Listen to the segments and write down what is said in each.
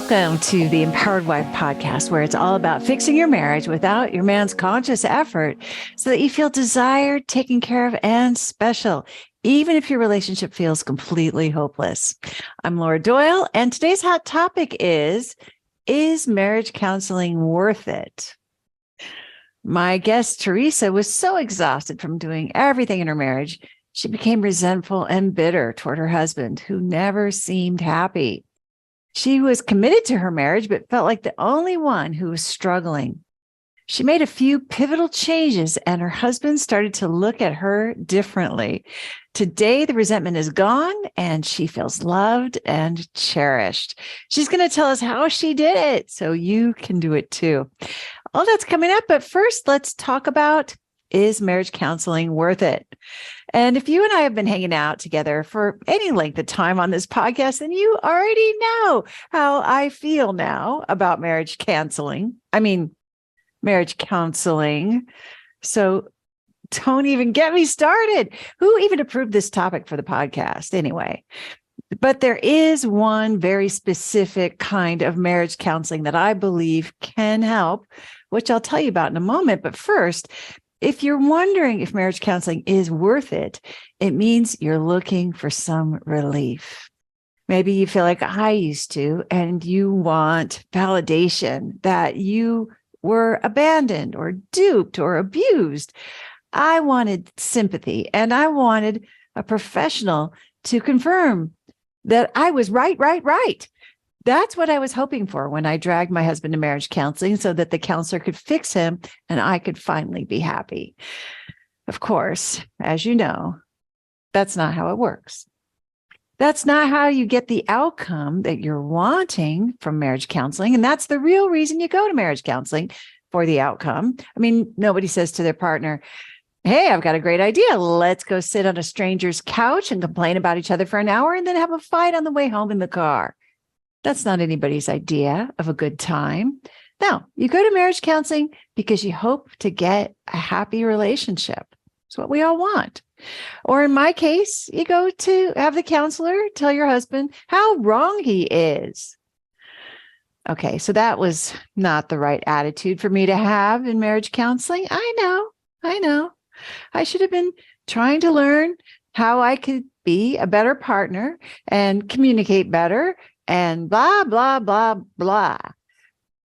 Welcome to the Empowered Wife podcast, where it's all about fixing your marriage without your man's conscious effort so that you feel desired, taken care of, and special, even if your relationship feels completely hopeless. I'm Laura Doyle, and today's hot topic is marriage counseling worth it? My guest, Teresa, was so exhausted from doing everything in her marriage, she became resentful and bitter toward her husband, who never seemed happy. She was committed to her marriage, but felt like the only one who was struggling. She made a few pivotal changes, and her husband started to look at her differently. Today, the resentment is gone, and she feels loved and cherished. She's going to tell us how she did it, so you can do it too. All that's coming up, but first, let's talk about, is marriage counseling worth it? And if you and I have been hanging out together for any length of time on this podcast, then you already know how I feel now about marriage counseling. So don't even get me started. Who even approved this topic for the podcast anyway? But there is one very specific kind of marriage counseling that I believe can help, which I'll tell you about in a moment. But first, if you're wondering if marriage counseling is worth it, it means you're looking for some relief. Maybe you feel like I used to, and you want validation that you were abandoned or duped or abused. I wanted sympathy, and I wanted a professional to confirm that I was right. That's what I was hoping for when I dragged my husband to marriage counseling, so that the counselor could fix him and I could finally be happy. Of course, as you know, that's not how it works. That's not how you get the outcome that you're wanting from marriage counseling. And that's the real reason you go to marriage counseling, for the outcome. I mean, nobody says to their partner, hey, I've got a great idea. Let's go sit on a stranger's couch and complain about each other for an hour and then have a fight on the way home in the car. That's not anybody's idea of a good time. No, you go to marriage counseling because you hope to get a happy relationship. It's what we all want. Or in my case, you go to have the counselor tell your husband how wrong he is. Okay, so that was not the right attitude for me to have in marriage counseling. I know. I should have been trying to learn how I could be a better partner and communicate better and blah, blah, blah, blah.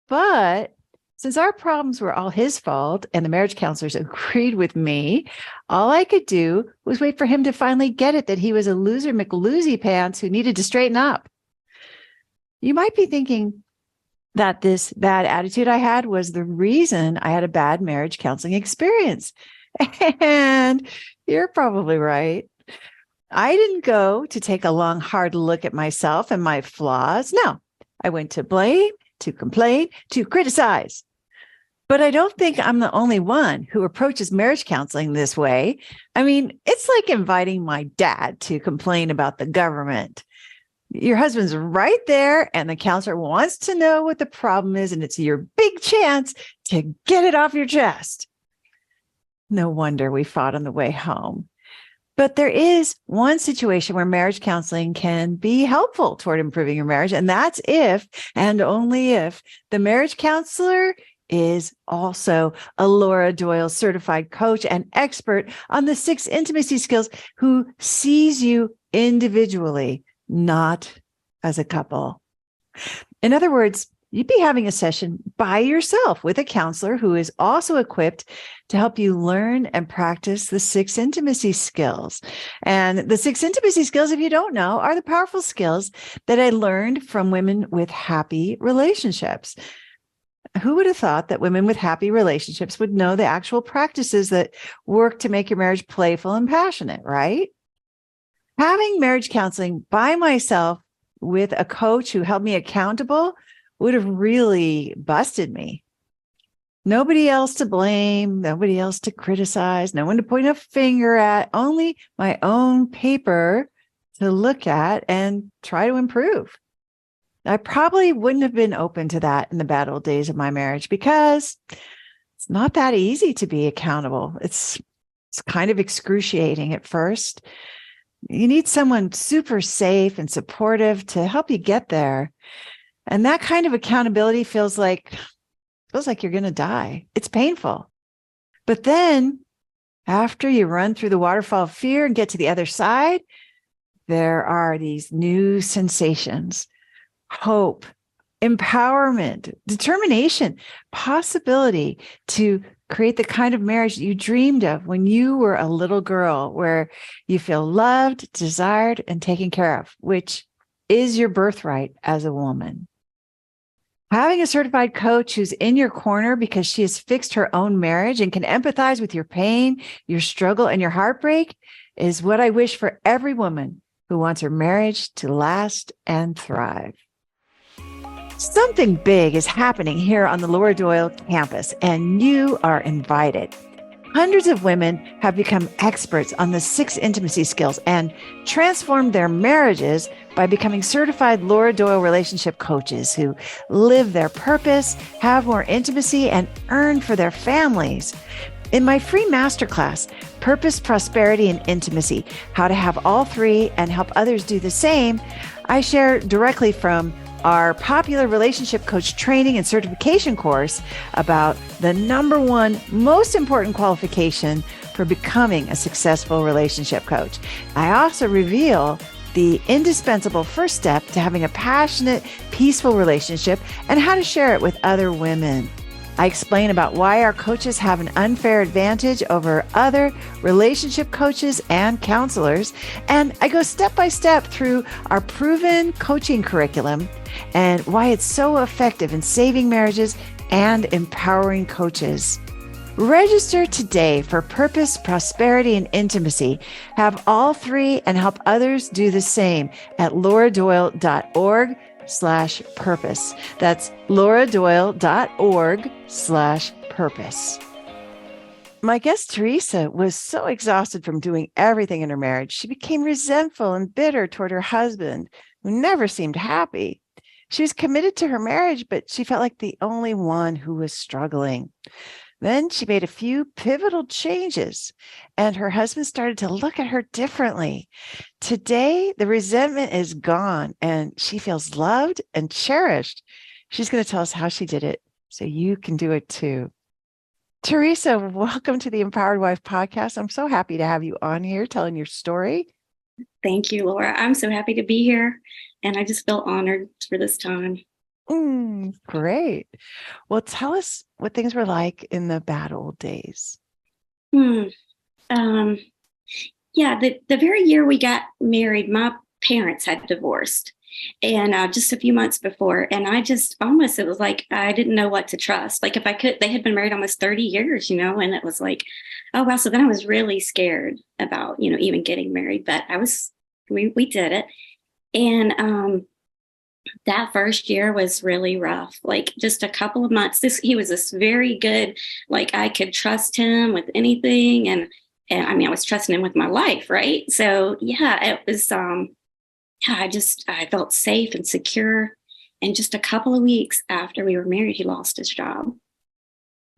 But since our problems were all his fault and the marriage counselors agreed with me, all I could do was wait for him to finally get it that he was a loser McLoosey pants who needed to straighten up. You might be thinking that this bad attitude I had was the reason I had a bad marriage counseling experience. And you're probably right. I didn't go to take a long, hard look at myself and my flaws. No, I went to blame, to complain, to criticize. But I don't think I'm the only one who approaches marriage counseling this way. I mean, it's like inviting my dad to complain about the government. Your husband's right there, and the counselor wants to know what the problem is, and it's your big chance to get it off your chest. No wonder we fought on the way home. But there is one situation where marriage counseling can be helpful toward improving your marriage, and that's if, and only if, the marriage counselor is also a Laura Doyle certified coach and expert on the 6 intimacy skills, who sees you individually, not as a couple. In other words, you'd be having a session by yourself with a counselor who is also equipped to help you learn and practice the 6 intimacy skills. And the 6 intimacy skills, if you don't know, are the powerful skills that I learned from women with happy relationships. Who would have thought that women with happy relationships would know the actual practices that work to make your marriage playful and passionate, right? Having marriage counseling by myself with a coach who held me accountable would have really busted me. Nobody else to blame, nobody else to criticize, no one to point a finger at, only my own paper to look at and try to improve. I probably wouldn't have been open to that in the bad old days of my marriage, because it's not that easy to be accountable. It's kind of excruciating at first. You need someone super safe and supportive to help you get there. And that kind of accountability feels like you're going to die. It's painful. But then after you run through the waterfall of fear and get to the other side, there are these new sensations, hope, empowerment, determination, possibility to create the kind of marriage that you dreamed of when you were a little girl, where you feel loved, desired, and taken care of, which is your birthright as a woman. Having a certified coach who's in your corner because she has fixed her own marriage and can empathize with your pain, your struggle, and your heartbreak is what I wish for every woman who wants her marriage to last and thrive. Something big is happening here on the Laura Doyle campus, and you are invited. Hundreds of women have become experts on the 6 intimacy skills and transformed their marriages by becoming certified Laura Doyle relationship coaches who live their purpose, have more intimacy, and earn for their families. In my free masterclass, Purpose, Prosperity, and Intimacy, How to Have All Three and Help Others Do the Same, I share directly from our popular relationship coach training and certification course about the number one most important qualification for becoming a successful relationship coach. I also reveal the indispensable first step to having a passionate, peaceful relationship and how to share it with other women. I explain about why our coaches have an unfair advantage over other relationship coaches and counselors. And I go step by step through our proven coaching curriculum and why it's so effective in saving marriages and empowering coaches. Register today for Purpose, Prosperity, and Intimacy. Have all three and help others do the same at lauradoyle.org/purpose. That's lauradoyle.org/purpose. My guest, Teresa, was so exhausted from doing everything in her marriage. She became resentful and bitter toward her husband, who never seemed happy. She was committed to her marriage, but she felt like the only one who was struggling. Then she made a few pivotal changes, and her husband started to look at her differently. Today, the resentment is gone, and she feels loved and cherished. She's going to tell us how she did it so you can do it too. Teresa, welcome to the Empowered Wife podcast. I'm so happy to have you on here telling your story. Thank you, Laura. I'm so happy to be here, and I just feel honored for this time. Great. Well, tell us what things were like in the bad old days. Yeah, the very year we got married, my parents had divorced, and just a few months before, and I just almost, it was like I didn't know what to trust. Like if I could, they had been married almost 30 years, and it was like, oh, wow. So then I was really scared about, even getting married, but we did it. And that first year was really rough. Like just a couple of months. He was this very good, like I could trust him with anything, and I mean I was trusting him with my life, right? So yeah, it was. I felt safe and secure. And just a couple of weeks after we were married, he lost his job,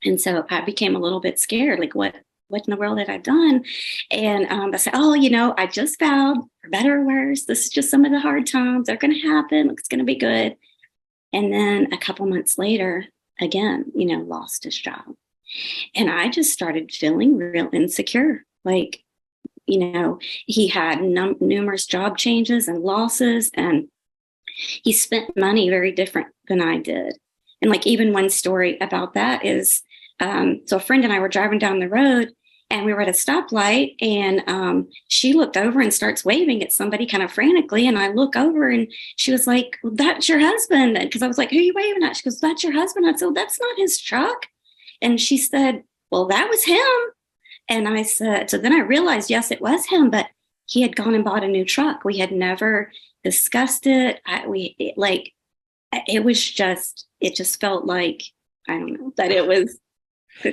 and so I became a little bit scared. Like what in the world had I done? And I said, oh, I just vowed, for better or worse, this is just some of the hard times. They're going to happen. It's going to be good. And then a couple months later, again, lost his job. And I just started feeling real insecure. Like, he had numerous job changes and losses, and he spent money very different than I did. And like even one story about that is, so a friend and I were driving down the road, and we were at a stoplight, and she looked over and starts waving at somebody kind of frantically. And I look over, and she was like, well, that's your husband. Because I was like, who are you waving at? She goes, that's your husband. I said, well, that's not his truck. And she said, well, that was him. And I said, so then I realized, yes, it was him, but he had gone and bought a new truck. We had never discussed it. It just felt like, I don't know, that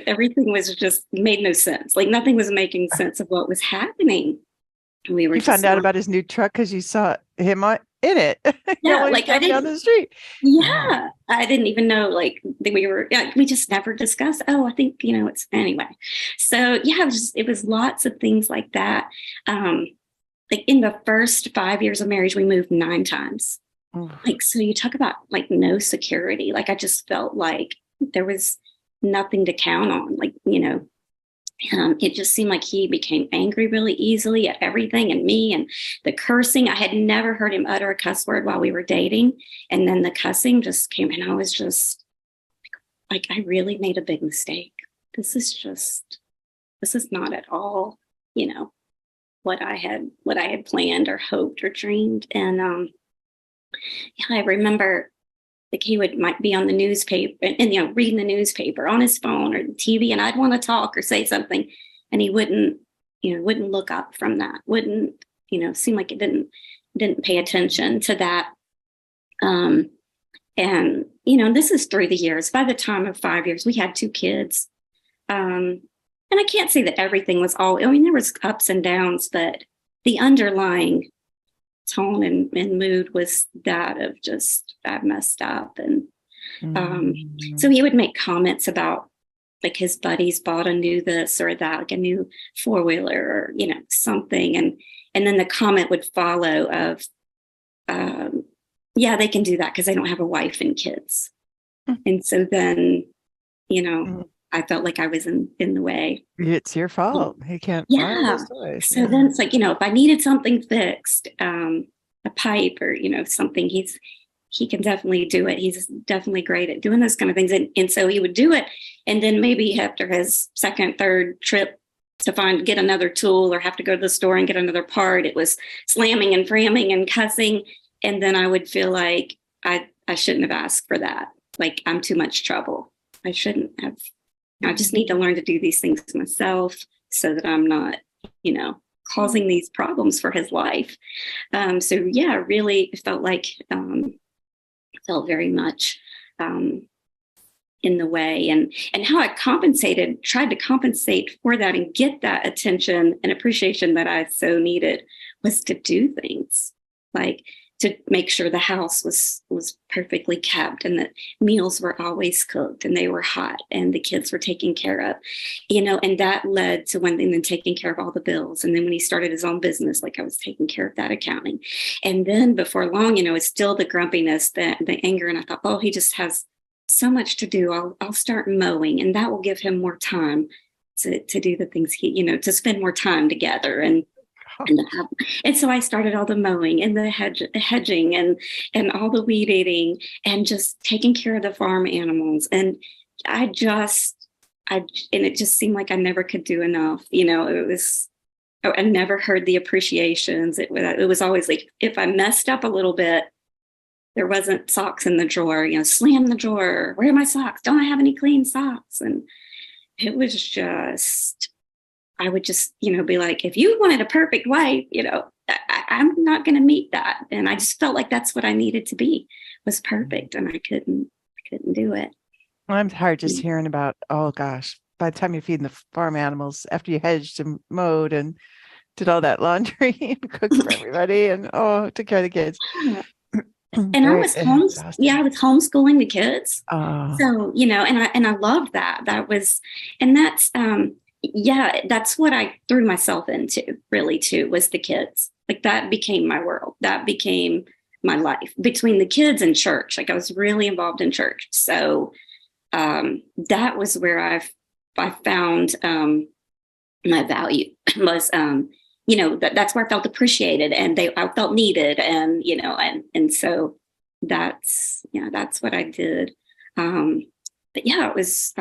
everything was just made no sense. Like nothing was making sense of what was happening. You found out about his new truck because you saw him in it. Yeah, like I didn't down the street. Yeah, I didn't even know. Like we just never discussed. Oh, I think it's anyway. So yeah, it was lots of things like that. Like in the first 5 years of marriage, we moved 9 times. Oof. Like, so you talk about like no security. Like, I just felt like there was nothing to count on. Like, it just seemed like he became angry really easily at everything and me and the cursing. I had never heard him utter a cuss word while we were dating. And then the cussing just came, and I was just like, I really made a big mistake. This is not at all, what I had planned or hoped or dreamed. And yeah, I remember like might be on the newspaper and reading the newspaper on his phone or the TV, and I'd want to talk or say something, and he wouldn't look up from that, wouldn't, seem like it didn't pay attention to that. And this is through the years. By the time of 5 years, we had 2 kids. And I can't say that everything was there was ups and downs, but the underlying tone and mood was that of just, I messed up. And so he would make comments about like his buddies bought a new this or that, like a new 4-wheeler or, something. And then the comment would follow of, yeah, they can do that because they don't have a wife and kids. And so then, I felt like I was in the way. It's your fault. He can't. Yeah. So then it's like, if I needed something fixed, a pipe or, something, he can definitely do it. He's definitely great at doing those kind of things. And so he would do it. And then maybe after his second, third trip to get another tool or have to go to the store and get another part, it was slamming and framming and cussing. And then I would feel like I shouldn't have asked for that. Like, I'm too much trouble. I shouldn't have. I just need to learn to do these things myself so that I'm not, causing these problems for his life. So yeah, really felt like, felt very much in the way, and how I tried to compensate for that and get that attention and appreciation that I so needed was to do things like to make sure the house was perfectly kept and that meals were always cooked and they were hot and the kids were taken care of, and that led to one thing, then taking care of all the bills. And then when he started his own business, like I was taking care of that accounting. And then before long, it's still the grumpiness, the anger. And I thought, oh, he just has so much to do. I'll start mowing, and that will give him more time to do the things to spend more time together. And so I started all the mowing and the hedging and all the weed eating and just taking care of the farm animals. And it just seemed like I never could do enough. I never heard the appreciations. It was always like, if I messed up a little bit, there wasn't socks in the drawer, slam the drawer. Where are my socks? Don't I have any clean socks? And it was just, I would just, be like, if you wanted a perfect wife, I'm not going to meet that. And I just felt like that's what I needed to be, was perfect. And I couldn't do it. I'm tired just hearing about, oh gosh, by the time you're feeding the farm animals, after you hedged and mowed and did all that laundry and cooked for everybody and took care of the kids. And I was homeschooling the kids. So, and I loved that. That was, and that's, that's what I threw myself into really too, was the kids. Like that became my world. That became my life between the kids and church. Like I was really involved in church. So that was where I found my value was, that's where I felt appreciated and I felt needed. And, and so that's what I did. But yeah, it was,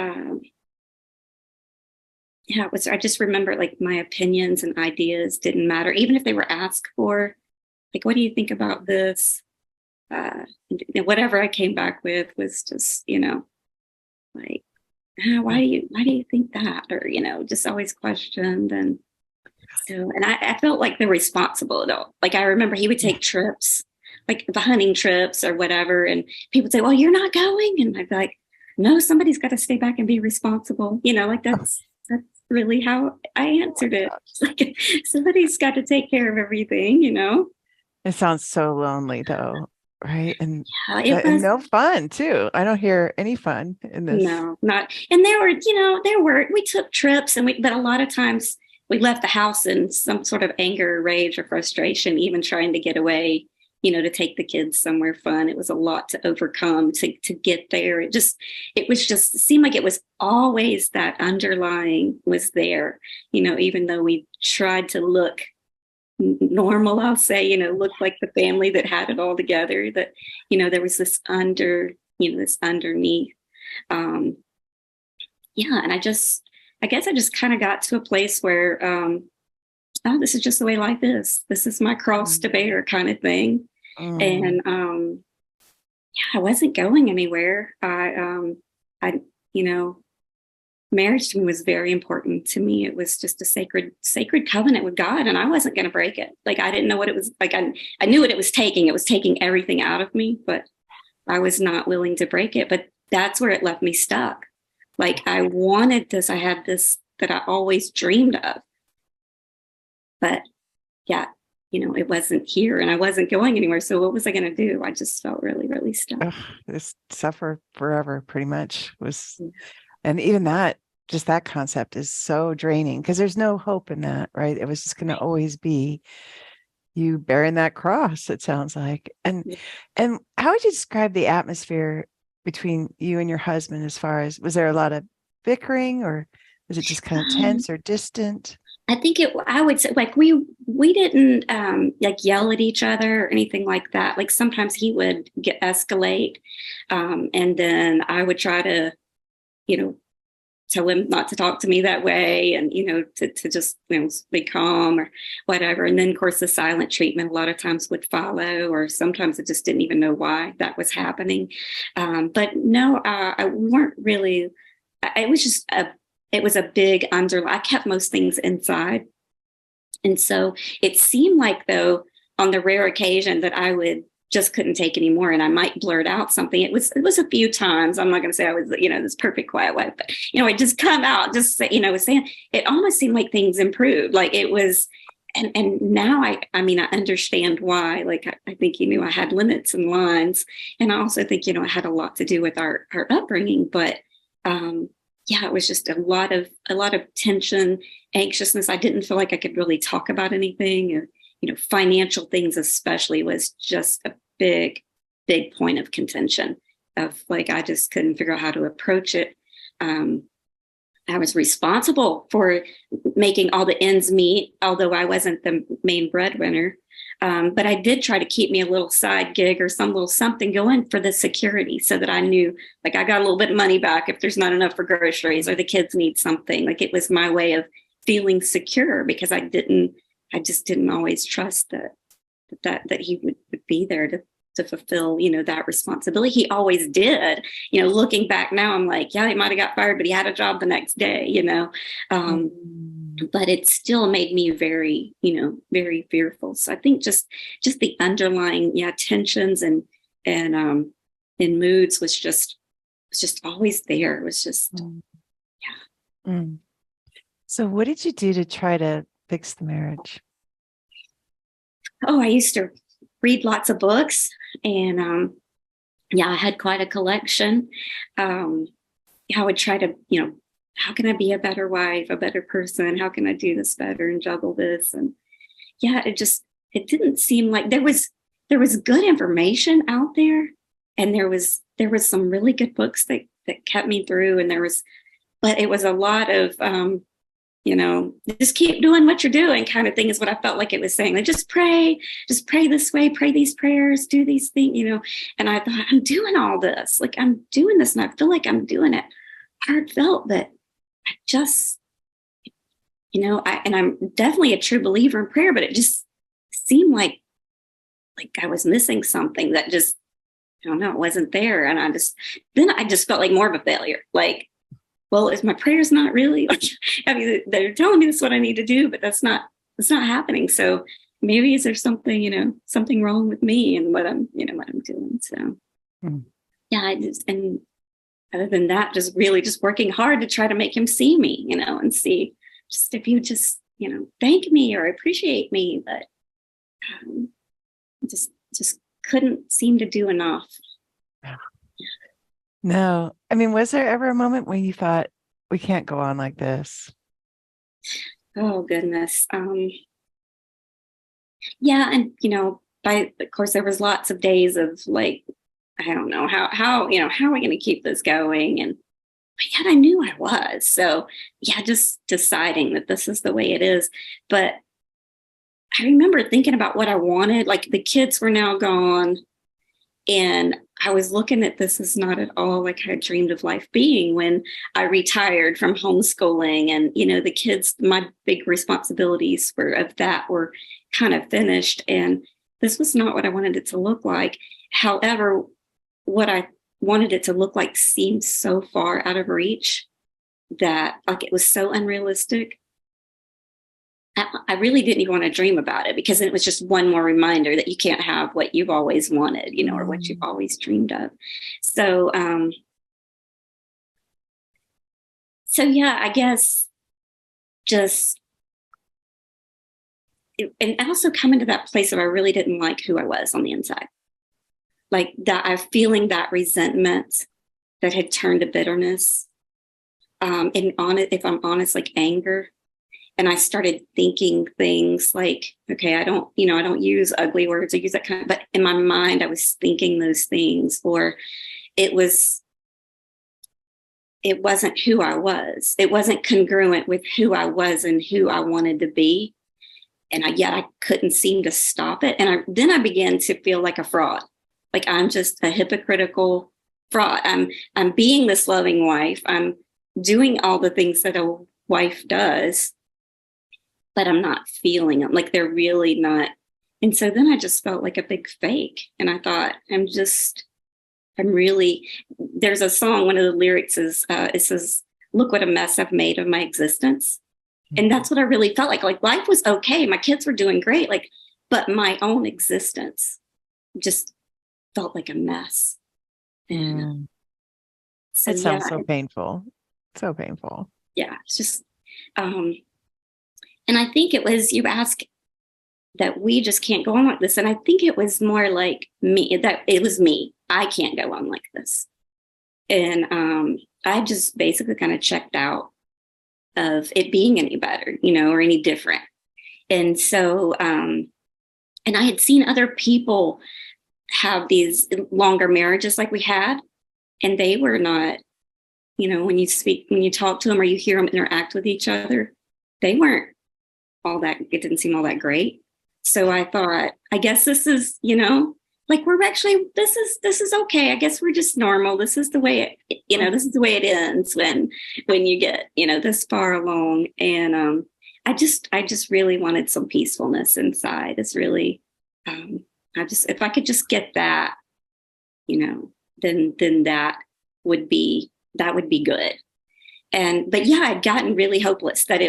I just remember like my opinions and ideas didn't matter, even if they were asked for, like, what do you think about this? Whatever I came back with was just, like, why do you think that? Or, just always questioned. And so, and I felt like they're responsible though. Like I remember he would take trips, like the hunting trips or whatever. And people would say, well, you're not going. And I'd be like, no, somebody's got to stay back and be responsible. Like that's really how I answered it. Like somebody's got to take care of everything, It sounds so lonely though, right? And, and no fun too. I don't hear any fun in this. No, not. And we took trips but a lot of times we left the house in some sort of anger, rage, or frustration, even trying to get away, to take the kids somewhere fun. It was a lot to overcome to get there. It seemed like it was always that underlying was there, even though we tried to look normal, I'll say, look like the family that had it all together, that, there was this this underneath. And I guess I just kind of got to a place where, oh, this is just the way life is. This is my cross to bear kind of thing. And, I wasn't going anywhere. Marriage to me was very important to me. It was just a sacred covenant with God, and I wasn't going to break it. Like, I didn't know what it was like. I knew what it was taking. It was taking everything out of me, but I was not willing to break it. But that's where it left me stuck. Like, I wanted this. I had this that I always dreamed of, but yeah, it wasn't here, and I wasn't going anywhere. So what was I going to do? I just felt really, really stuck. This suffer forever pretty much was, and even that, just that concept is so draining because there's no hope in that, right? It was just going to always be you bearing that cross, it sounds like. And how would you describe the atmosphere between you and your husband as far as, was there a lot of bickering, or was it just kind of tense or distant? I think I would say, like, we didn't like yell at each other or anything like that. Like, sometimes he would escalate, and then I would try to, tell him not to talk to me that way, and to just be calm or whatever. And then, of course, the silent treatment a lot of times would follow, or sometimes I just didn't even know why that was happening. But no, I weren't really. It was just it was a big I kept most things inside. And so it seemed like, though, on the rare occasion that I just couldn't take anymore, and I might blurt out something. It was a few times. I'm not going to say I was, this perfect quiet wife, but, it just come out, just say, was saying, it almost seemed like things improved. Like, it was, and now I understand why. Like, I think, I had limits and lines. And I also think, it had a lot to do with our upbringing, but, it was just a lot of tension, anxiousness. I didn't feel like I could really talk about anything, or, financial things especially was just a big point of contention of, like, I just couldn't figure out how to approach it. I was responsible for making all the ends meet, although I wasn't the main breadwinner. But I did try to keep me a little side gig or some little something going for the security, so that I knew, like, I got a little bit of money back if there's not enough for groceries or the kids need something. Like, it was my way of feeling secure, because I just didn't always trust that he would be there to fulfill, that responsibility. He always did. Looking back now, I'm like, yeah, he might have got fired, but he had a job the next day, but it still made me very, very fearful. So I think just the underlying, tensions and moods was just always there. It was just, yeah. So what did you do to try to fix the marriage? Oh, I used to read lots of books, and I had quite a collection. I would try to, how can I be a better wife, a better person? How can I do this better and juggle this? And it didn't seem like there was good information out there, and there was some really good books that kept me through, and but it was a lot of just keep doing what you're doing kind of thing, is what I felt like it was saying. Like, just pray this way, pray these prayers, do these things, and I thought, I'm doing all this, like, I'm doing this, and I feel like I'm doing it heartfelt, but I just, and I'm definitely a true believer in prayer, but it just seemed like I was missing something that just, I don't know, it wasn't there. And I just felt like more of a failure. Like, well, is my prayers not really, they're telling me this is what I need to do, but that's not happening. So maybe is there something, something wrong with me and what I'm doing. So and other than that, just really just working hard to try to make him see me, and see, just if you just, thank me or appreciate me, but just couldn't seem to do enough. No. Was there ever a moment when you thought, we can't go on like this? Oh, goodness. And, of course, there was lots of days of like, I don't know how are we going to keep this going? And but yet I knew I was. So yeah, just deciding that this is the way it is. But I remember thinking about what I wanted. Like the kids were now gone. And I was looking at this as not at all like I had dreamed of life being when I retired from homeschooling. And, the kids, my big responsibilities were kind of finished. And this was not what I wanted it to look like. However, what I wanted it to look like seemed so far out of reach that like it was so unrealistic. I really didn't even want to dream about it because it was just one more reminder that you can't have what you've always wanted, or what you've always dreamed of. So, yeah, I guess and also coming to that place of I really didn't like who I was on the inside. Like that, I'm feeling that resentment that had turned to bitterness. If I'm honest, like anger. And I started thinking things like, okay, I don't use ugly words. I use that kind of, but in my mind, I was thinking those things, or it wasn't who I was. It wasn't congruent with who I was and who I wanted to be. And yet I couldn't seem to stop it. And then I began to feel like a fraud. Like I'm just a hypocritical fraud. I'm being this loving wife. I'm doing all the things that a wife does, but I'm not feeling them. Like they're really not. And so then I just felt like a big fake. And I thought, there's a song, one of the lyrics is, it says, look what a mess I've made of my existence. And that's what I really felt like life was okay. My kids were doing great. But my own existence just felt like a mess. And so, it sounds so painful. So painful. Yeah. It's just, and I think it was, you ask that we just can't go on like this. And I think it was more like me, that it was me. I can't go on like this. And I just basically kind of checked out of it being any better, or any different. And so, and I had seen other people have these longer marriages like we had, and they were not, when you talk to them or you hear them interact with each other, they weren't it didn't seem all that great. So I thought, I guess this is, we're actually, this is okay. I guess we're just normal. This is the way this is the way it ends when you get, this far along. And I just really wanted some peacefulness inside. It's really, if I could just get that, then that would be good. But yeah, I'd gotten really hopeless that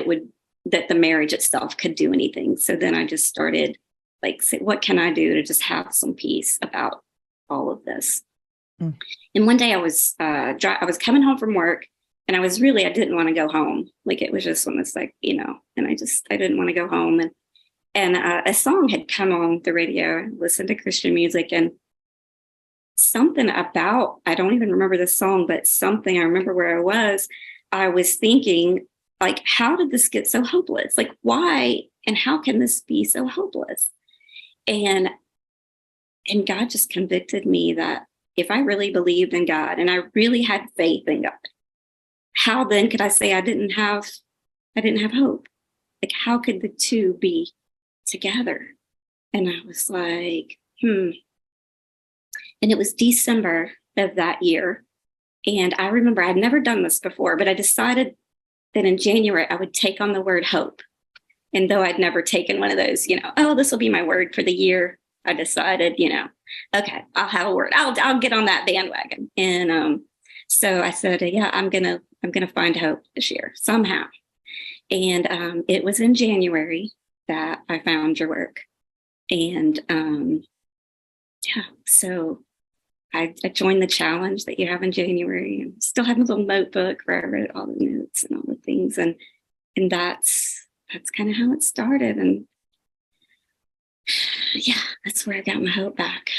the marriage itself could do anything. So then I just started what can I do to just have some peace about all of this? And one day I was coming home from work, and I didn't want to go home. It was just one that's and I didn't want to go home. And a song had come on the radio. I listened to Christian music, and something about, I don't even remember the song, but something, I remember where I was thinking, how did this get so hopeless? Why and how can this be so hopeless? And God just convicted me that if I really believed in God and I really had faith in God, how then could I say I didn't have hope? How could the two be together? And I was like, And it was December of that year. And I remember I'd never done this before, but I decided that in January I would take on the word hope. And though I'd never taken one of those, this will be my word for the year, I decided, okay, I'll have a word. I'll get on that bandwagon. And so I said, yeah, I'm gonna find hope this year somehow. And it was in January that I found your work. And so I joined the challenge that you have in January, and still have a little notebook where I wrote all the notes and all the things. And that's kind of how it started. And yeah, that's where I got my hope back.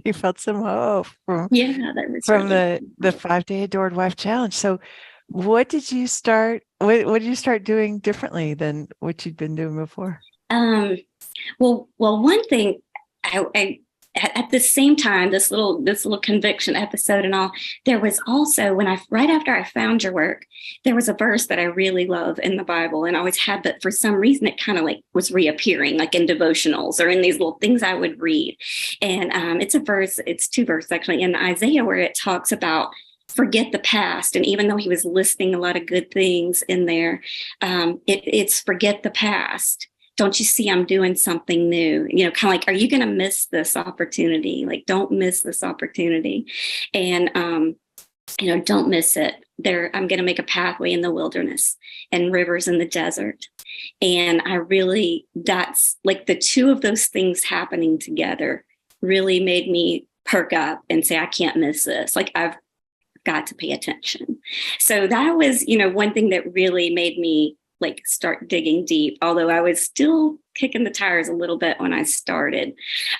You felt some hope from really the 5-day Adored Wife Challenge. So what did you start doing differently than what you'd been doing before? Well, one thing, I at the same time, this little conviction episode and all, there was also when right after I found your work, there was a verse that I really love in the Bible and always had, but for some reason it kind of like was reappearing, like in devotionals or in these little things I would read. And it's two verses actually in Isaiah where it talks about forget the past. And even though he was listing a lot of good things in there, it's forget the past. Don't you see I'm doing something new? Kind of like, are you going to miss this opportunity? Like, don't miss this opportunity. And, don't miss it. I'm going to make a pathway in the wilderness and rivers in the desert. And that's like the two of those things happening together really made me perk up and say, I can't miss this. Like, I've got to pay attention. So that was, one thing that really made me like start digging deep, although I was still kicking the tires a little bit when I started.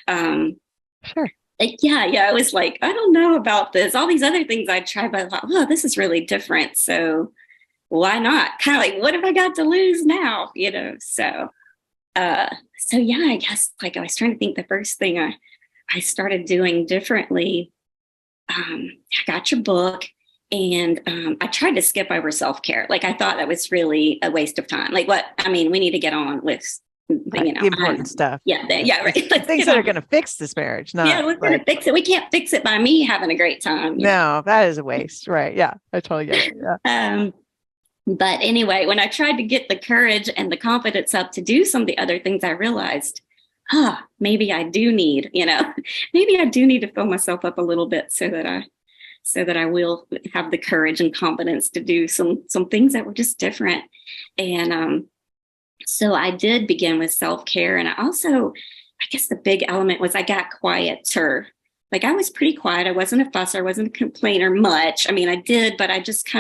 Sure. I was like, I don't know about this. All these other things I tried, but I thought, well, this is really different. So why not? Kind of like, what have I got to lose now? So I guess like I was trying to think the first thing I started doing differently. I got your book. And I tried to skip over self-care. Like, I thought that was really a waste of time. Like, we need to get on with, the important stuff. Yeah, right. Things that are going to fix this marriage. We're going to fix it. We can't fix it by me having a great time. No, that is a waste. Right. Yeah, I totally get it. Yeah. But anyway, when I tried to get the courage and the confidence up to do some of the other things, I realized, maybe I do need, maybe I do need to fill myself up a little bit so that I will have the courage and confidence to do some things that were just different. And so I did begin with self-care. And I guess the big element was I got quieter. Like, I was pretty quiet. I wasn't a fusser. I wasn't a complainer much. I mean, I did, but I just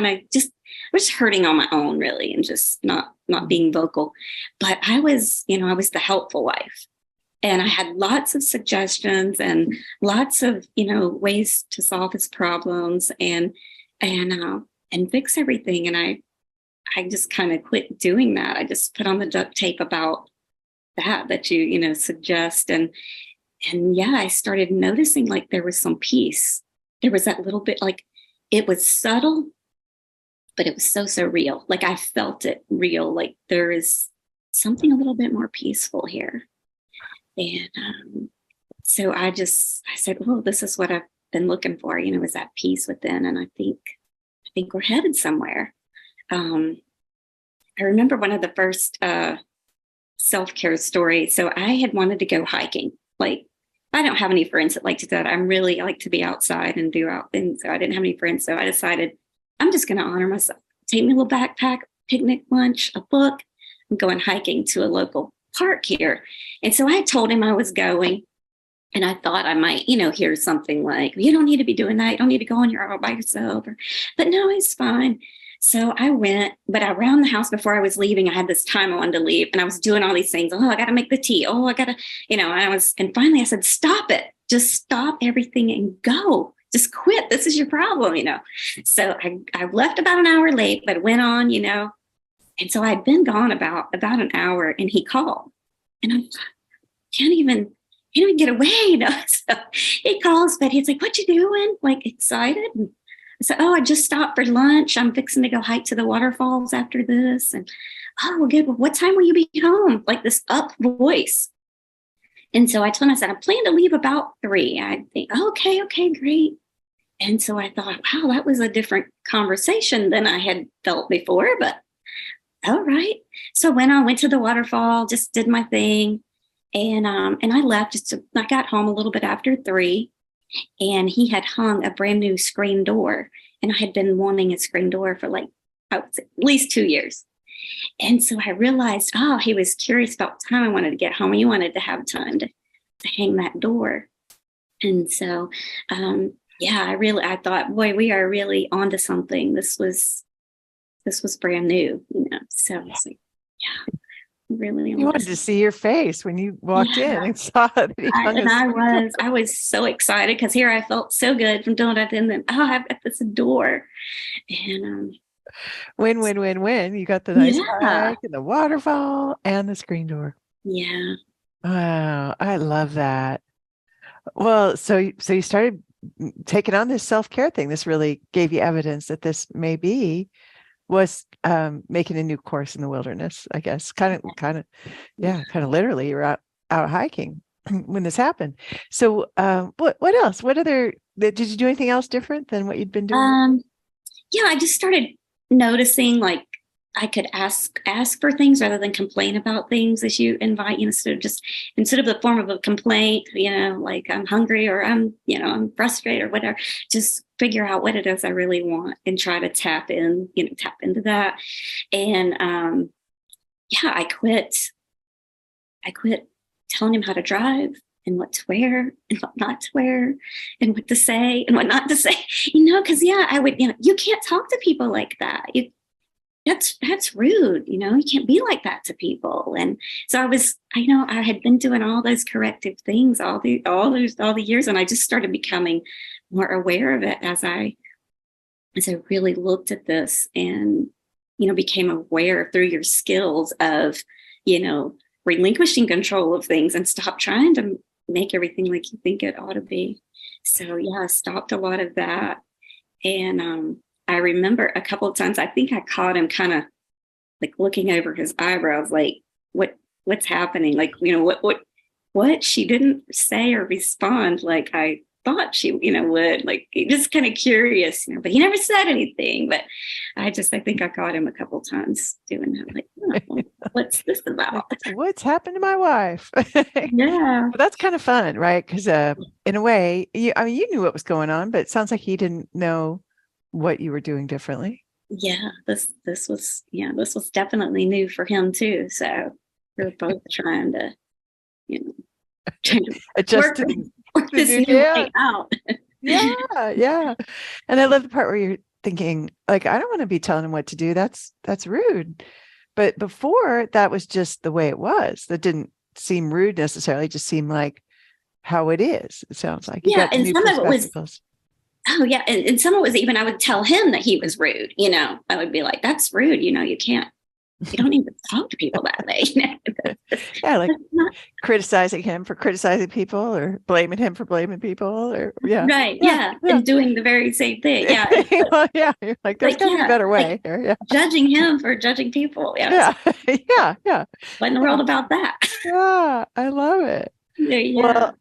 was hurting on my own, really, and just not being vocal. But I was the helpful wife. And I had lots of suggestions and lots of, ways to solve his problems and fix everything. And I just kind of quit doing that. I just put on the duct tape about that you suggest. And I started noticing like there was some peace. There was that little bit, like, it was subtle, but it was so real. Like, I felt it real. Like, there is something a little bit more peaceful here. And so I said, well, this is what I've been looking for, is that peace within. And I think we're headed somewhere. I remember one of the first self-care stories. So I had wanted to go hiking. Like, I don't have any friends that like to do that. I like to be outside and do out things. So I didn't have any friends. So I decided I'm just going to honor myself. Take me a little backpack, picnic lunch, a book. I'm going hiking to a local park here. And so I told him I was going, and I thought I might, hear something like, you don't need to be doing that. You don't need to go on your own by yourself. But no, it's fine. So I went, but around the house before I was leaving, I had this time I wanted to leave, and I was doing all these things. Oh, I got to make the tea. Oh, I got to, and finally I said, stop it. Just stop everything and go. Just quit. This is your problem, So I left about an hour late, but went on, And so I'd been gone about an hour, and he called, and I can't even get away. So he calls, but he's like, what you doing? Like, excited. And I said, I just stopped for lunch. I'm fixing to go hike to the waterfalls after this. And, well, good. Well, what time will you be home? Like, this up voice. And so I told him, I said, I plan to leave about 3. I think, okay, great. And so I thought, wow, that was a different conversation than I had felt before, but all right. So I went to the waterfall, just did my thing. And I left. I got home a little bit after 3, and he had hung a brand new screen door. And I had been wanting a screen door for like, I would say, at least 2 years. And so I realized, he was curious about the time I wanted to get home. He wanted to have time to hang that door. And so, I thought, boy, we are really onto something. This was brand new, So I was like, yeah, really. You wanted to see your face when you walked in and saw it. I was so excited because here I felt so good from doing it, and then I've got this door, and win. You got the nice hike and the waterfall and the screen door. Yeah. Wow, I love that. Well, so you started taking on this self-care thing. This really gave you evidence that this maybe was making a new course in the wilderness, I guess. Kind of literally, you were out hiking when this happened. So what else? What other did you do anything else different than what you'd been doing? Yeah, I just started noticing like I could ask for things rather than complain about things as you invite, instead of the form of a complaint, like I'm hungry or I'm frustrated or whatever, just figure out what it is I really want and try to tap into that. And yeah, I quit telling him how to drive and what to wear and what not to wear and what to say and what not to say, because I would, you can't talk to people like that. That's rude. You can't be like that to people. And so I had been doing all those corrective things all the years. And I just started becoming more aware of it as I really looked at this and, became aware through your skills of, relinquishing control of things and stop trying to make everything like you think it ought to be. So yeah, I stopped a lot of that. And I remember a couple of times, I think I caught him kind of like looking over his eyebrows, like what's happening? Like, what she didn't say or respond like I thought she, would, like just kind of curious, but he never said anything. But I think I caught him a couple of times doing that. Like, oh, what's this about? What's happened to my wife? Yeah. But that's kind of fun, right? Because in a way, you knew what was going on, but it sounds like he didn't know what you were doing differently. Yeah, this was definitely new for him too. So we were both trying to, adjust work this new way out. Yeah. And I love the part where you're thinking, like, I don't want to be telling him what to do. That's rude. But before, that was just the way it was. That didn't seem rude necessarily, just seemed like how it is. It sounds like. Yeah, and some of it was, oh yeah, and some of it was even, I would tell him that he was rude. I would be like, that's rude. You don't need to talk to people that way. Yeah, like criticizing him for criticizing people or blaming him for blaming people or Right. Yeah. And doing the very same thing. Yeah. Well, yeah. You're like, there's gotta be a better way here. Yeah. Judging him for judging people. Yeah. Yeah. What in the world about that? Yeah. I love it. Yeah. Well,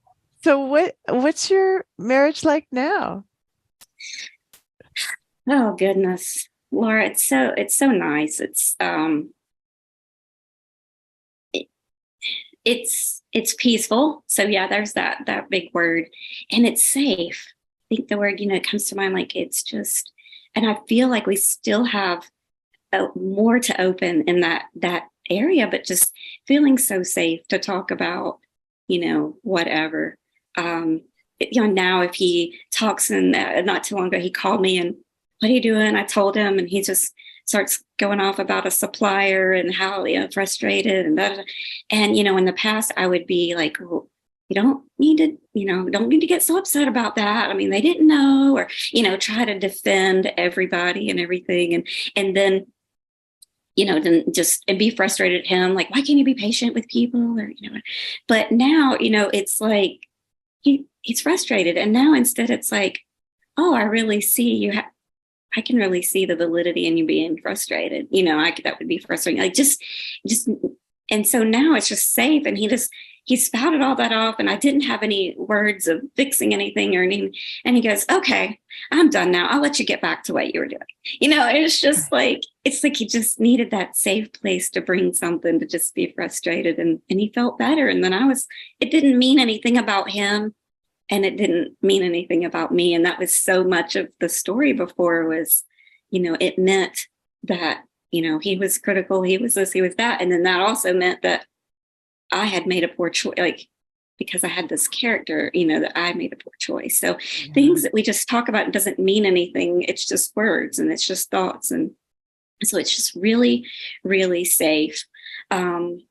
so what's your marriage like now? Oh goodness, Laura, it's so nice. It's peaceful. So yeah, there's that big word, and it's safe. I think the word comes to mind, like it's just, and I feel like we still have more to open in that area, but just feeling so safe to talk about whatever. Now if he talks, and not too long ago he called me and, what are you doing? I told him, and he just starts going off about a supplier and how frustrated and that. And in the past I would be like, well, you don't need to get so upset about that. I mean, they didn't know, or try to defend everybody and everything, and then then just and be frustrated at him, like, why can't you be patient with people, or But now it's like he's frustrated, and now instead it's like, oh, I really see you. I can really see the validity in you being frustrated. That would be frustrating. Like just, and so now it's just safe. And he spouted all that off, and I didn't have any words of fixing anything or anything. And he goes, okay, I'm done now. I'll let you get back to what you were doing. It's just like, it's like he just needed that safe place to bring something to just be frustrated. And he felt better. And then it didn't mean anything about him. And it didn't mean anything about me. And that was so much of the story before was, it meant that, he was critical, he was this, he was that. And then that also meant that I had made a poor choice, like, because I had this character, that I made a poor choice. So things that we just talk about doesn't mean anything. It's just words, and it's just thoughts. And so it's just really, really safe. And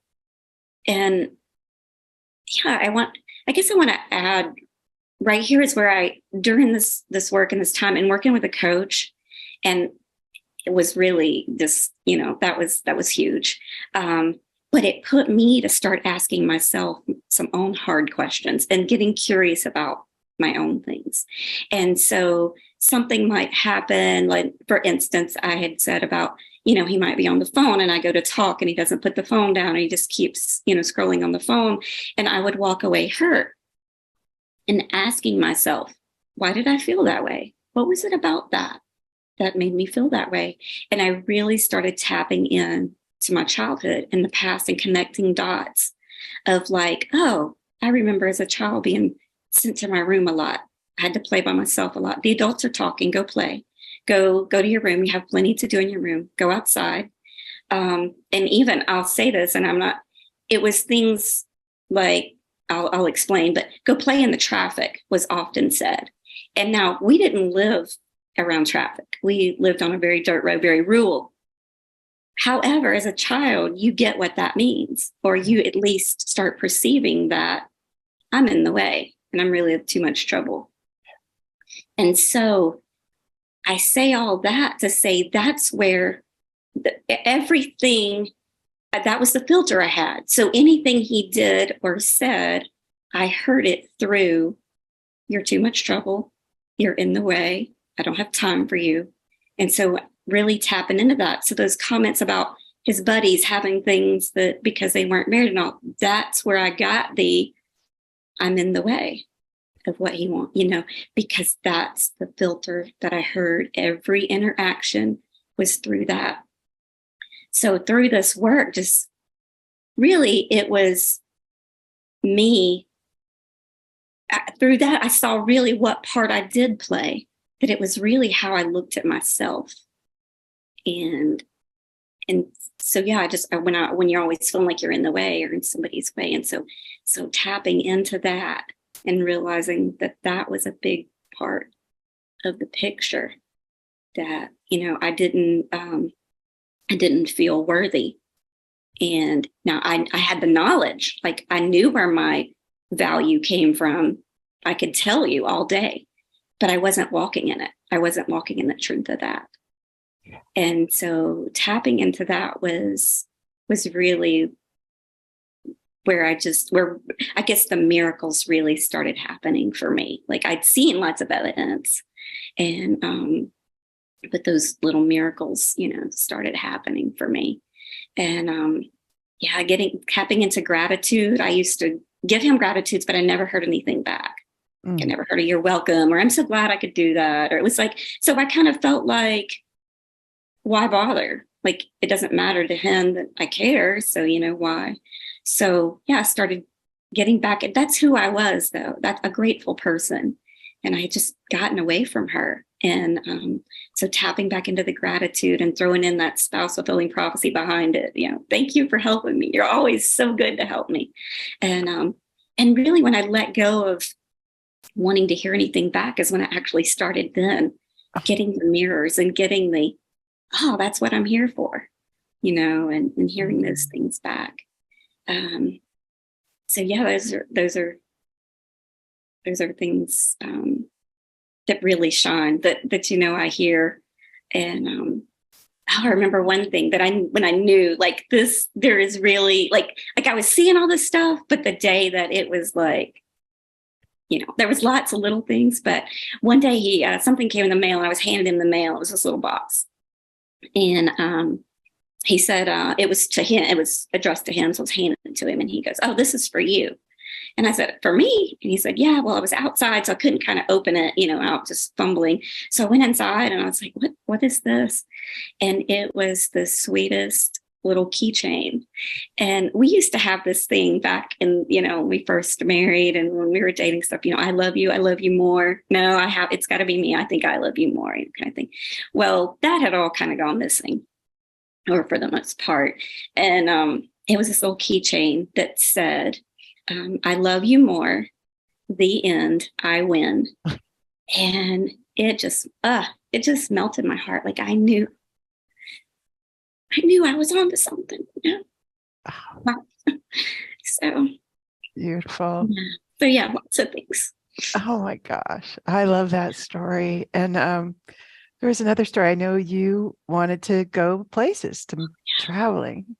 yeah, I guess I want to add, right here is where during this work and this time and working with a coach, and it was really just, that was huge. But but it put me to start asking myself some own hard questions and getting curious about my own things. And so something might happen, like, for instance, I had said about, he might be on the phone and I go to talk and he doesn't put the phone down and he just keeps, scrolling on the phone. And I would walk away hurt and asking myself, why did I feel that way? What was it about that made me feel that way? And I really started tapping in to my childhood and the past and connecting dots of like, oh, I remember as a child being sent to my room a lot. I had to play by myself a lot. The adults are talking, go play, go to your room. You have plenty to do in your room, go outside. And even I'll say this, and it was things like, I'll explain, but go play in the traffic was often said. And now we didn't live around traffic. We lived on a very dirt road, very rural. However, as a child, you get what that means, or you at least start perceiving that I'm in the way and I'm really too much trouble. And so I say all that to say that's where everything, that was the filter I had. So anything he did or said, I heard it through, you're too much trouble, you're in the way, I don't have time for you. And so really tapping into that. So those comments about his buddies having things that because they weren't married and all, that's where I got I'm in the way of what he wants, because that's the filter that I heard. Every interaction was through that. So through this work, just really, it was me. Through that, I saw really what part I did play, that it was really how I looked at myself. And so, yeah, I just, when you're always feeling like you're in the way or in somebody's way. And so tapping into that and realizing that was a big part of the picture, that, I didn't feel worthy. And now I had the knowledge, like I knew where my value came from. I could tell you all day, but I wasn't walking in it. I wasn't walking in the truth of that. And so tapping into that was really where I guess the miracles really started happening for me. Like I'd seen lots of evidence, and but those little miracles, started happening for me. And tapping into gratitude. I used to give him gratitudes, but I never heard anything back. I never heard a "you're welcome" or "I'm so glad I could do that." Or it was like, so I kind of felt like, why bother? Like, it doesn't matter to him that I care. So, why? So, yeah, I started getting back. That's who I was, though. That's a grateful person. And I had just gotten away from her. And so tapping back into the gratitude and throwing in that spouse fulfilling prophecy behind it, thank you for helping me. You're always so good to help me. And really, when I let go of wanting to hear anything back is when I actually started then getting the mirrors and getting the, oh, that's what I'm here for, and hearing those things back. So yeah, those are things that really shine that I hear. And I remember one thing that when I knew like this, there is really like I was seeing all this stuff, but the day that it was like, there was lots of little things, but one day he something came in the mail and I was handed him the mail. It was this little box. And he said it was to him. It was addressed to him. So I was handing it to him. And he goes, "Oh, this is for you." And I said, "For me?" And he said, "Yeah, well, I was outside, so I couldn't kind of open it, out just fumbling. So I went inside and I was like, what is this?" And it was the sweetest little keychain. And we used to have this thing back in, when we first married and when we were dating stuff, "I love you more. No, it's got to be me. I think I love you more," kind of thing. Well, that had all kind of gone missing, or for the most part. And it was this little keychain that said, "I love you more. The end. I win." And it just melted my heart. Like I knew I was onto something. Oh, so beautiful. Yeah. So yeah, lots of things. Oh my gosh. I love that story. And there was another story. I know you wanted to go places, to traveling.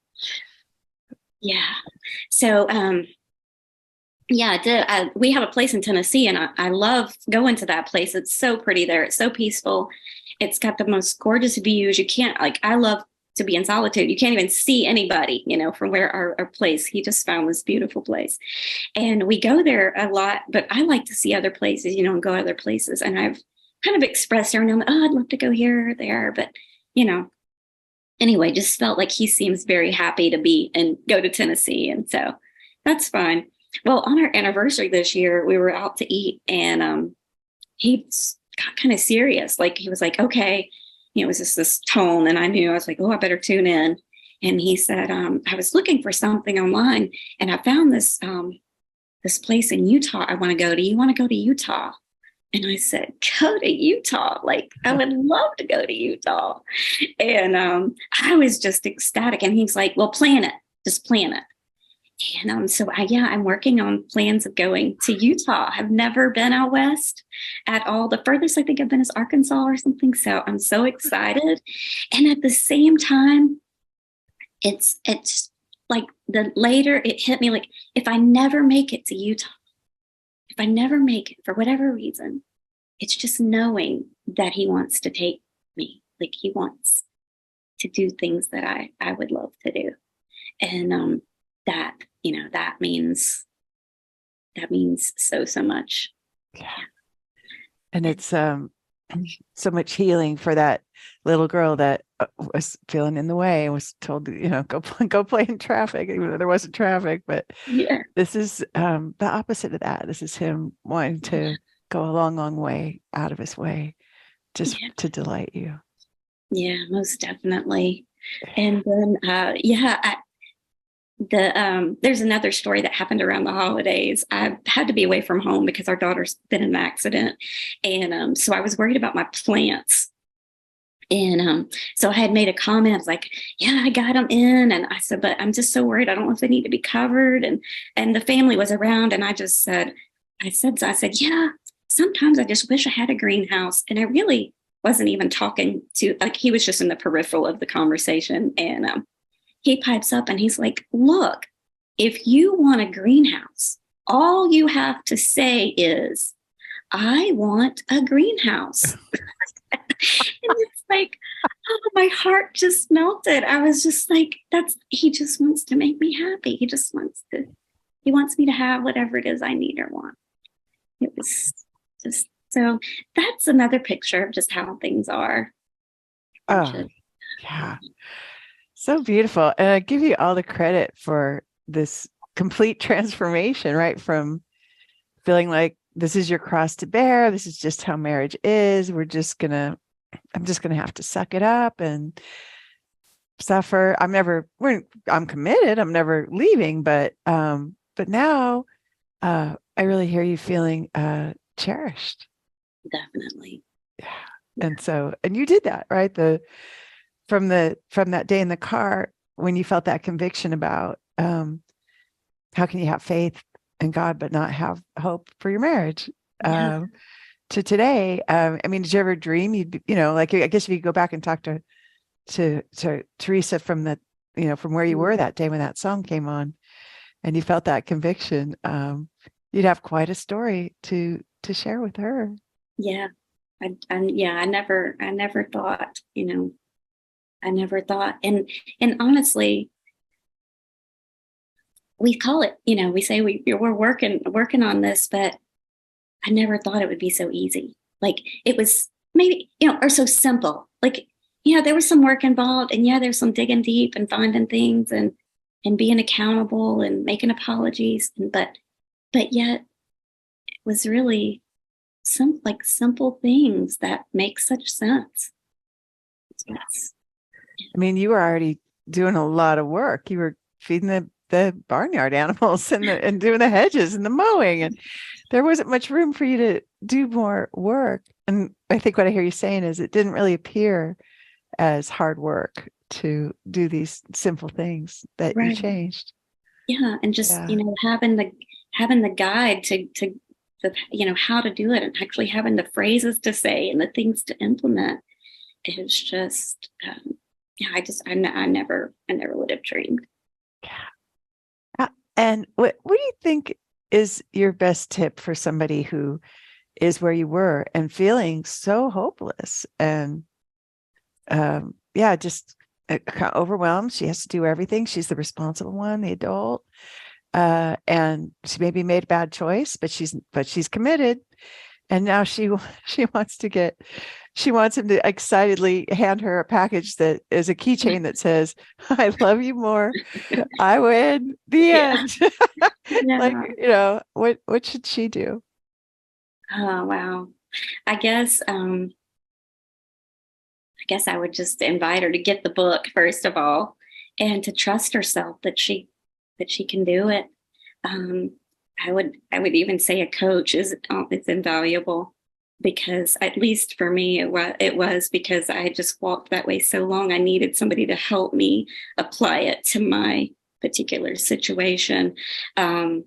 Yeah. So, yeah, I did. We have a place in Tennessee, and I love going to that place. It's so pretty there. It's so peaceful. It's got the most gorgeous views. You can't, like, I love to be in solitude. You can't even see anybody, from where our place. He just found this beautiful place. And we go there a lot, but I like to see other places, and go other places. And I've kind of expressed every now and then, oh, I'd love to go here or there. But, you know, anyway, just felt like he seems very happy to be and go to Tennessee. And so that's fine. Well, on our anniversary this year, we were out to eat, and he got kind of serious. Like, he was like, okay, it was just this tone. And I knew, I was like, oh, I better tune in. And he said, I was looking for something online, and I found this place in Utah I want to go to. You want to go to Utah? And I said, go to Utah. Like, I would love to go to Utah. And I was just ecstatic. And he's like, well, plan it. Just plan it. And I'm working on plans of going to Utah. I've never been out west at all. The furthest I think I've been is Arkansas or something. So I'm so excited. And at the same time, it's like the later it hit me, like, if I never make it to Utah, if I never make it for whatever reason, it's just knowing that he wants to take me. Like, he wants to do things that I would love to do. And that, that means so much. Yeah. And it's so much healing for that little girl that was feeling in the way and was told, go play in traffic, even though there wasn't traffic. But Yeah. this is the opposite of that. This is him wanting to go a long, long way out of his way just to delight you. Yeah, most definitely. And then, there's another story that happened around the holidays. I had to be away from home because our daughter's been in an accident. And so I was worried about my plants. And so I had made a comment. I was like, yeah, I got them in. And I said, but I'm just so worried. I don't know if they need to be covered. And the family was around. And I said, yeah, sometimes I just wish I had a greenhouse. And I really wasn't even talking to, like, he was just in the peripheral of the conversation. And he pipes up and he's like, look, if you want a greenhouse, all you have to say is, I want a greenhouse. And it's like, oh, my heart just melted. I was just like, he just wants to make me happy. He wants me to have whatever it is I need or want. It was just, so that's another picture of just how things are. Oh, yeah. So beautiful. And I give you all the credit for this complete transformation, right? From feeling like this is your cross to bear. This is just how marriage is. I'm just going to have to suck it up and suffer. I'm committed. I'm never leaving, but now I really hear you feeling cherished. Definitely. Yeah. And you did that, right? From that day in the car when you felt that conviction about how can you have faith in God but not have hope for your marriage, to today. Did you ever dream like, I guess if you go back and talk to Teresa from from where you were that day when that song came on and you felt that conviction, you'd have quite a story to share with her. Yeah. I never thought, I never thought. And honestly, we call it, we say we're working on this, but I never thought it would be so easy. Like, it was maybe, or so simple. Like, there was some work involved, and there's some digging deep and finding things and being accountable and making apologies. But yet it was really simple things that make such sense. Yes. You were already doing a lot of work. You were feeding the barnyard animals and doing the hedges and the mowing, and there wasn't much room for you to do more work. And I think what I hear you saying is it didn't really appear as hard work to do these simple things that you changed. Yeah. And just, having the guide to how to do it, and actually having the phrases to say and the things to implement. It was just, I never would have dreamed. Yeah. And what do you think is your best tip for somebody who is where you were and feeling so hopeless and just kind of overwhelmed? She has to do everything. She's the responsible one, the adult, and she maybe made a bad choice, but she's committed. And now she wants him to excitedly hand her a package that is a keychain that says, "I love you more. I win." The end. Yeah. What should she do? Oh, wow. I guess I would just invite her to get the book first of all, and to trust herself that she can do it. I would even say a coach is invaluable, because at least for me it was because I had just walked that way so long. I needed somebody to help me apply it to my particular situation. And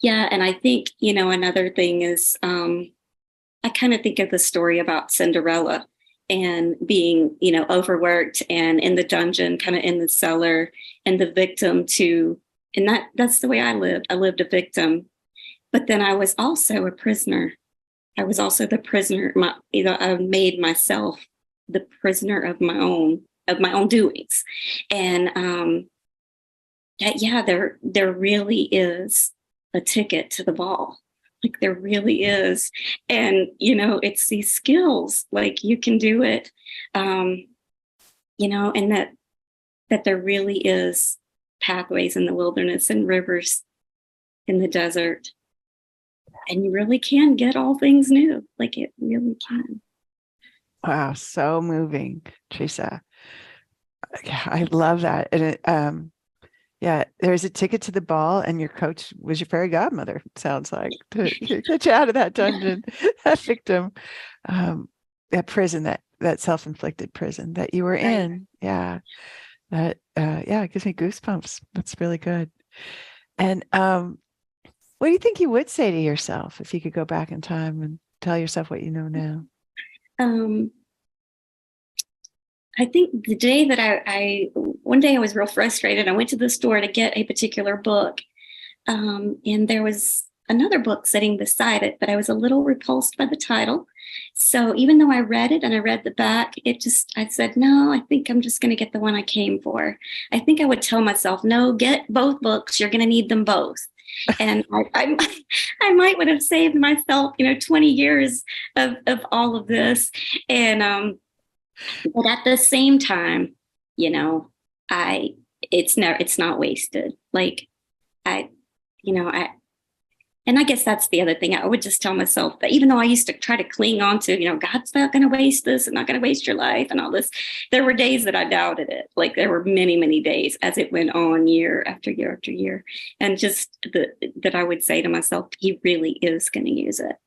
I think another thing is I kind of think of the story about Cinderella and being overworked and in the dungeon, kind of in the cellar, and the victim to. And that's the way I lived. I lived a victim, but then I was also a prisoner. I was also the prisoner. I made myself the prisoner of my own doings. And there really is a ticket to the ball. Like, there really is. And it's these skills, like you can do it. And that there really is pathways in the wilderness and rivers in the desert, and you really can get all things new. Like, it really can. Wow, so moving, Teresa. Yeah, I love that. And there's a ticket to the ball, and your coach was your fairy godmother, it sounds like, to get you out of that dungeon, that victim, that prison, that self-inflicted prison that you were in. Yeah. That it gives me goosebumps. That's really good. And what do you think you would say to yourself if you could go back in time and tell yourself what you know now? I think the day that one day I was real frustrated. I went to the store to get a particular book, and there was another book sitting beside it, but I was a little repulsed by the title. So even though I read it and I read the back, I said, no, I think I'm just going to get the one I came for. I think I would tell myself, no, get both books. You're going to need them both. And I might would have saved myself, 20 years of all of this. And, but at the same time, it's not wasted. Like, and I guess that's the other thing. I would just tell myself that, even though I used to try to cling on to, God's not going to waste this and not going to waste your life and all this, there were days that I doubted it. Like, there were many, many days as it went on, year after year after year. And just that I would say to myself, he really is going to use it.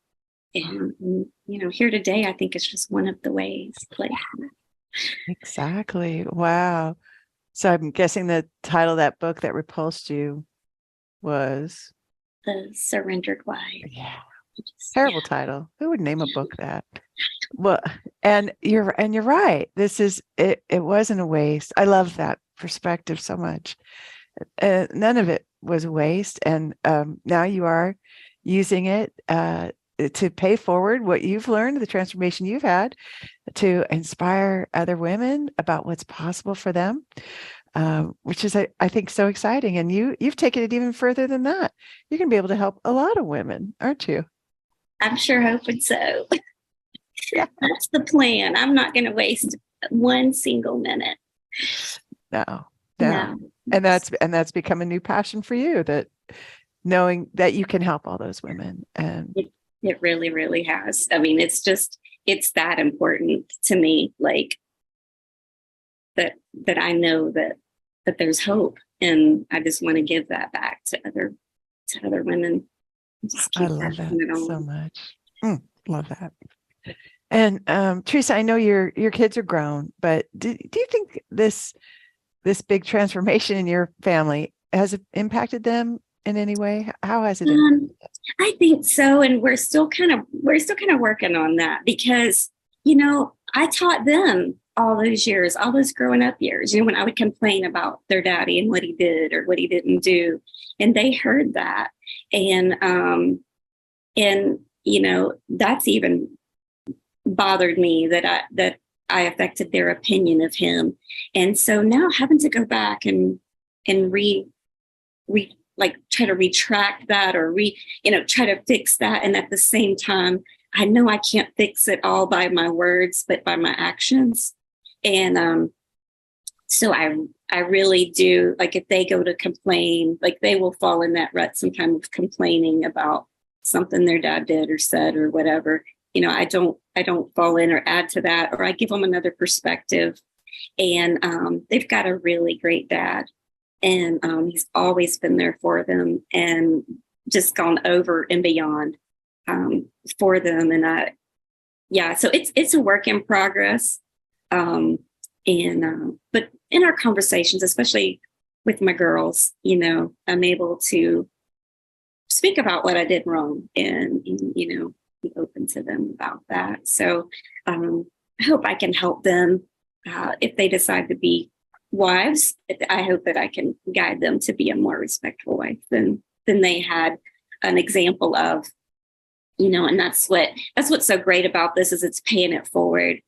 And, here today, I think it's just one of the ways. Like, exactly. Wow. So I'm guessing the title of that book that repulsed you was The Surrendered Wife. Yeah. Terrible title. Who would name a book that? Well, and you're right. It wasn't a waste. I love that perspective so much. None of it was a waste. And now you are using it to pay forward what you've learned, the transformation you've had, to inspire other women about what's possible for them. Which is, I think, so exciting. And you've taken it even further than that. You're going to be able to help a lot of women, aren't you? I'm sure hoping so. Yeah. That's the plan. I'm not going to waste one single minute. No. And that's become a new passion for you, that knowing that you can help all those women. And it really, really has. I mean, it's that important to me. Like, that I know that there's hope, and I just want to give that back to other women. I love that so much. Love that. And Teresa, I know your kids are grown, but do you think this big transformation in your family has impacted them in any way? How has it impacted them? I think so, and we're still kind of working on that, because I taught them all those years, all those growing up years, when I would complain about their daddy and what he did or what he didn't do. And they heard that. And that's even bothered me that I affected their opinion of him. And so now having to go back and try to retract that or try to fix that. And at the same time, I know I can't fix it all by my words, but by my actions. And so I really do, like, if they go to complain, like, they will fall in that rut sometime of complaining about something their dad did or said or whatever. I don't fall in or add to that, or I give them another perspective. And they've got a really great dad, and he's always been there for them and just gone over and beyond for them. And so it's a work in progress. But in our conversations, especially with my girls, I'm able to speak about what I did wrong and be open to them about that. So I hope I can help them if they decide to be wives. I hope that I can guide them to be a more respectful wife than they had an example of, and that's what's so great about this, is it's paying it forward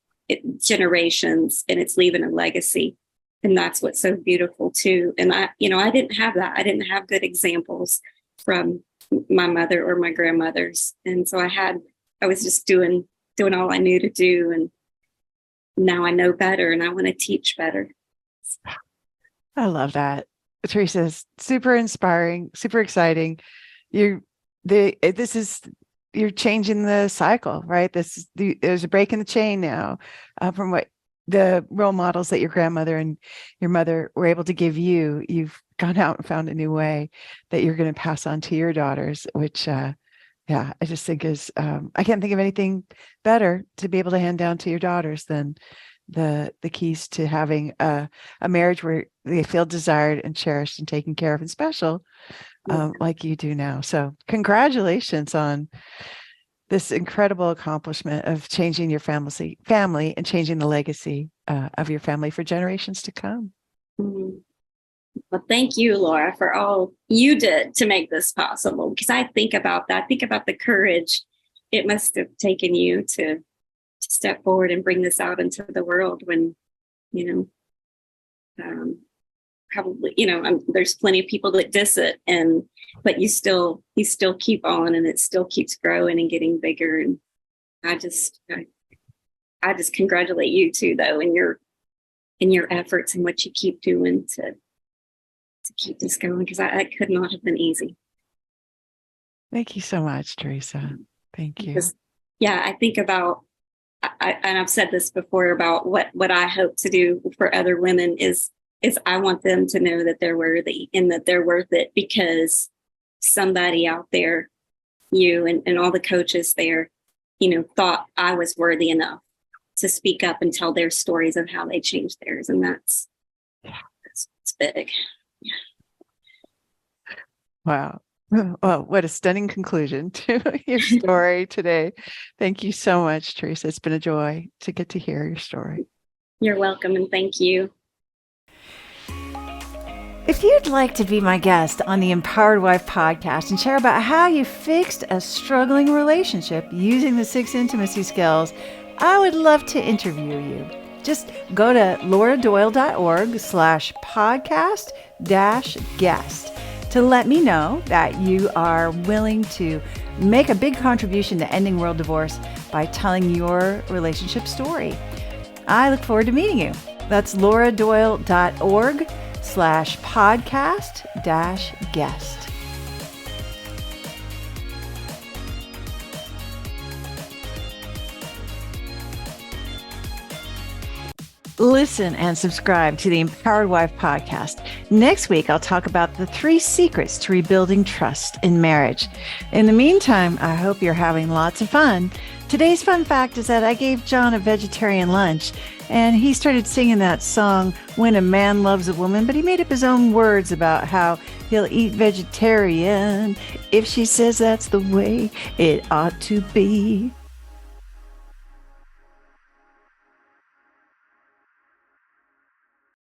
generations, and it's leaving a legacy. And that's what's so beautiful too. And I didn't have that. I didn't have good examples from my mother or my grandmothers. And so I was just doing all I knew to do. And now I know better, and I want to teach better. I love that. Teresa is super inspiring, super exciting. You're changing the cycle, right? There's a break in the chain now from what the role models that your grandmother and your mother were able to give you. You've gone out and found a new way that you're going to pass on to your daughters, which, I just think is, I can't think of anything better to be able to hand down to your daughters than the keys to having a marriage where they feel desired and cherished and taken care of and special, like you do now. So congratulations on this incredible accomplishment of changing your family and changing the legacy of your family for generations to come. Mm-hmm. Well, thank you, Laura, for all you did to make this possible. Because I think about that. Think about the courage it must have taken you to step forward and bring this out into the world when, probably, there's plenty of people that diss it, but you still keep on, and it still keeps growing and getting bigger. And I just congratulate you too, though, in your efforts and what you keep doing to keep this going, because that could not have been easy. Thank you so much, Teresa. Thank you. Because, I think about, and I've said this before about what I hope to do for other women is I want them to know that they're worthy and that they're worth it, because somebody out there, you and all the coaches there, thought I was worthy enough to speak up and tell their stories of how they changed theirs. And that's big. Yeah. Wow. Well, what a stunning conclusion to your story today. Thank you so much, Teresa. It's been a joy to get to hear your story. You're welcome, and thank you. If you'd like to be my guest on the Empowered Wife podcast and share about how you fixed a struggling relationship using the 6 intimacy skills, I would love to interview you. Just go to lauradoyle.org/podcast-guest to let me know that you are willing to make a big contribution to ending world divorce by telling your relationship story. I look forward to meeting you. That's lauradoyle.org/podcast-guest. Listen and subscribe to the Empowered Wife podcast. Next week, I'll talk about the 3 secrets to rebuilding trust in marriage. In the meantime, I hope you're having lots of fun. Today's fun fact is that I gave John a vegetarian lunch, and he started singing that song, When a Man Loves a Woman, but he made up his own words about how he'll eat vegetarian if she says that's the way it ought to be.